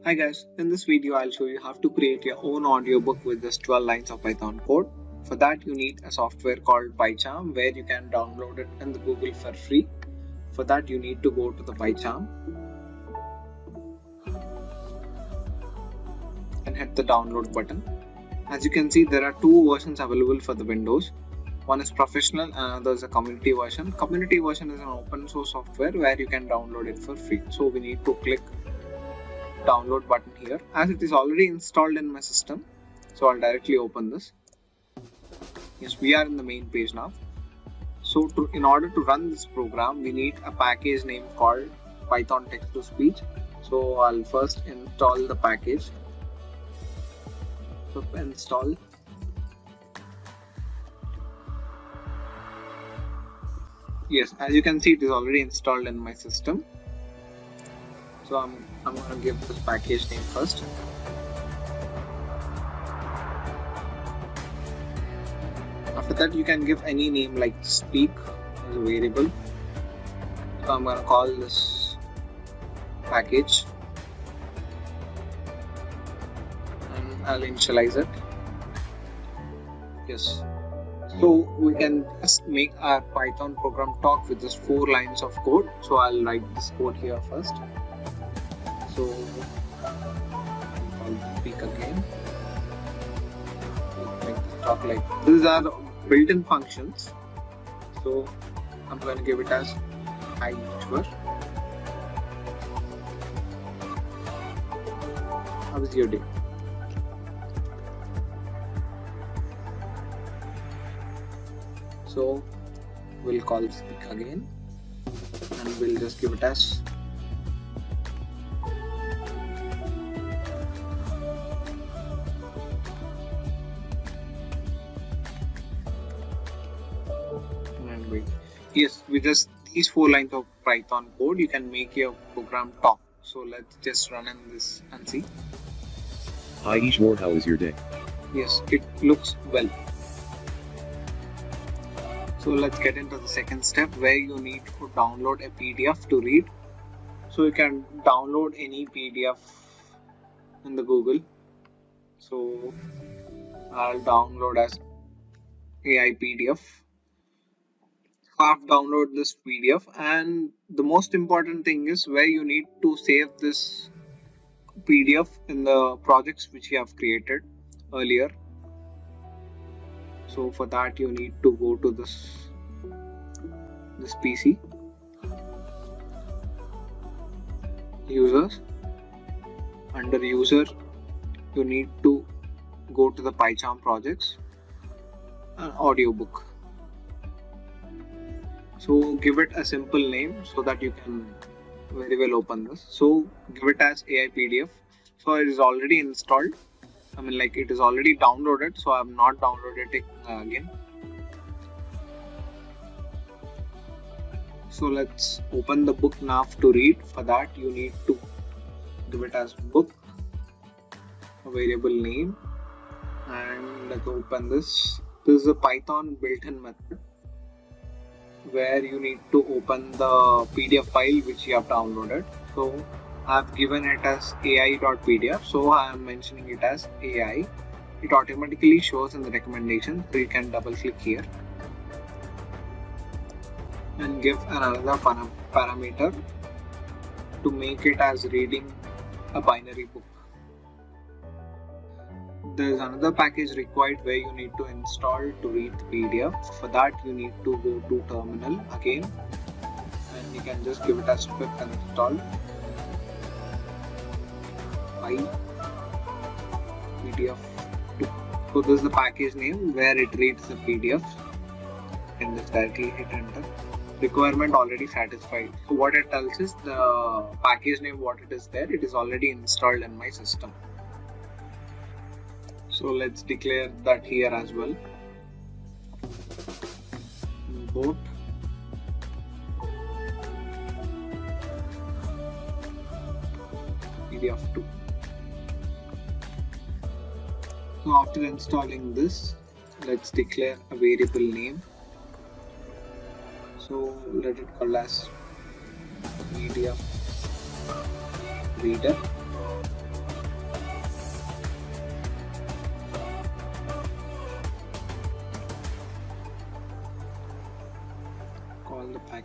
Hi guys, in this video I'll show you how to create your own audiobook with just 12 lines of Python code. For that you need a software called PyCharm where you can download it in the Google for free. For that you need to go to the PyCharm and hit the download button. As you can see, there are two versions available for the Windows. One is professional and another is a community version. Community version is an open source software where you can download it for free. So we need to click download button here as it is already installed in my system. So I'll directly open this. Yes, we are in the main page now. So in order to run this program, we need a package name called Python text to speech. So I'll first install the package. So install. Yes, as you can see, it is already installed in my system. So I'm going to give this package name first. After that, you can give any name like speak as a variable. So I'm going to call this package and I'll initialize it. Yes. So we can just make our Python program talk with just 4 lines of code. So I'll write this code here first. So I'll speak again. Make this talk like these are built-in functions. So I'm going to give it as hi Ishwar. How was your day? So we'll call speak again and we'll just give it as and wait. Yes, with just these 4 lines of Python code you can make your program talk. So let's just run in this and see. Hi Ishwar, how is your day? Yes, it looks well. So let's get into the second step where you need to download a PDF to read. So you can download any PDF in the Google. So I'll download as AI PDF. I've downloaded this PDF and the most important thing is where you need to save this PDF in the projects which you have created earlier. So for that you need to go to this PC, users. Under user you need to go to the PyCharm projects and audiobook. So give it a simple name so that you can very well open this. So give it as AI PDF. So it is already installed. It is already downloaded, so I have not downloaded it again. So let's open the book now to read. For that you need to give it as book, a variable name, and let's open this. This is a Python built-in method where you need to open the PDF file which you have downloaded. So I've given it as ai.pdf, so I am mentioning it as AI. It automatically shows in the recommendation, so you can double click here and give another parameter to make it as reading a binary book. There is another package required where you need to install to read the PDF. For that you need to go to terminal again and you can just give it as quick install PyPDF2. So this is the package name where it reads the PDF and just directly hit enter. Requirement already satisfied. So what it tells is the package name, what it is there, it is already installed in my system. So let's declare that here as well. Import PDF2. So after installing this, let's declare a variable name. So let it call as PDF reader.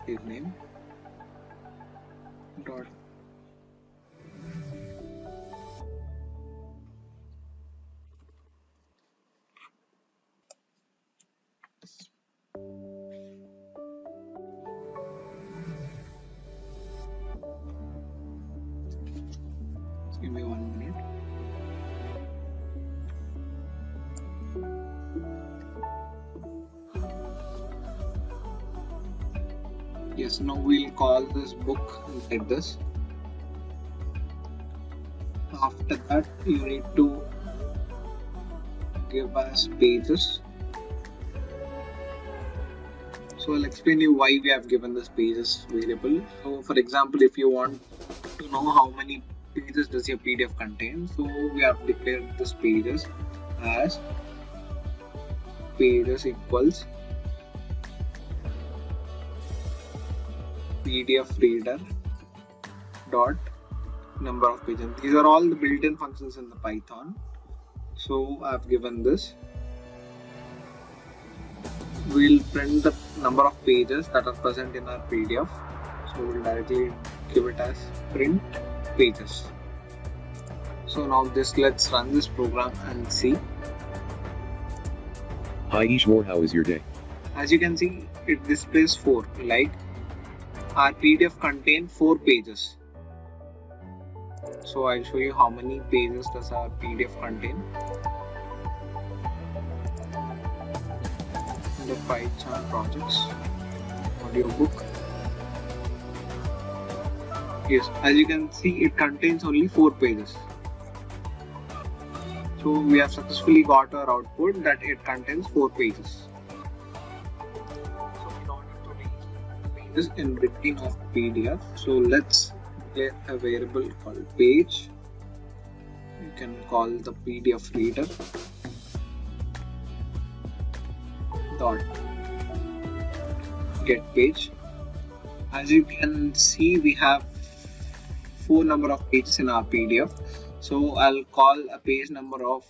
package name dot give me 1 minute. Yes, now we'll call this book like this. After that, you need to give us pages. So I'll explain you why we have given this pages variable. So for example, if you want to know how many pages does your PDF contain, so we have declared this pages as pages equals PDF reader dot number of pages. These are all the built-in functions in the Python. So I've given this. We'll print the number of pages that are present in our PDF. So we'll directly give it as print pages. So now let's run this program and see. Hi Ishmore, how is your day? As you can see, it displays 4. Like our PDF contains 4 pages. So I'll show you how many pages does our PDF contain. The Python projects, audiobook. Yes, as you can see, it contains only 4 pages. So we have successfully got our output that it contains 4 pages. So in order to read pages in between of PDF, so let's declare a variable called page. You can call the PDF reader dot get page. As you can see, we have 4 number of pages in our PDF. So I'll call a page number of,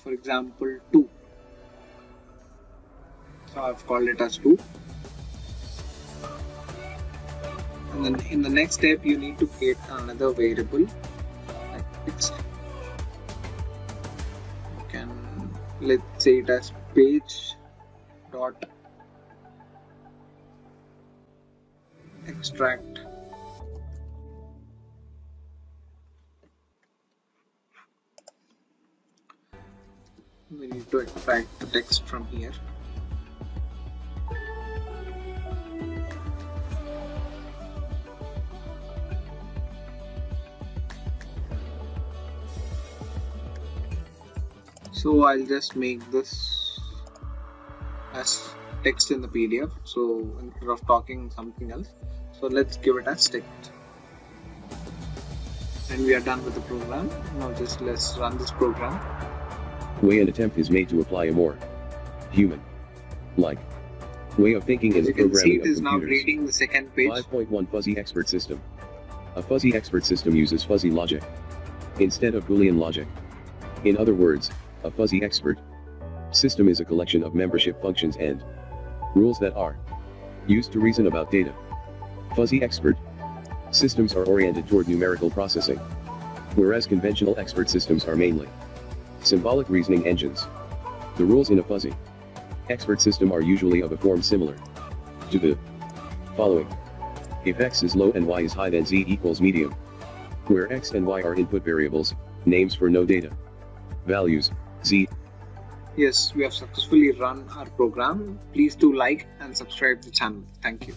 for example, 2. So I've called it as 2. And then in the next step, you need to create another variable. Like it's, you can, let's say it as page dot extract we need to extract the text from here. So I'll just make this as text in the PDF. So instead of talking something else, so let's give it as text. And we are done with the program. Now just let's run this program. Way an attempt is made to apply a more human-like way of thinking in the programming of computers. As you can see, it is now reading the second page. 5.1 Fuzzy Expert System. A fuzzy expert system uses fuzzy logic instead of Boolean logic. In other words, a fuzzy expert system is a collection of membership functions and rules that are used to reason about data. Fuzzy expert systems are oriented toward numerical processing, whereas conventional expert systems are mainly symbolic reasoning engines. The rules in a fuzzy expert system are usually of a form similar to the following. If x is low and y is high, then z equals medium, where x and y are input variables, names for no data values, z. Yes, we have successfully run our program. Please do like and subscribe the channel. Thank you.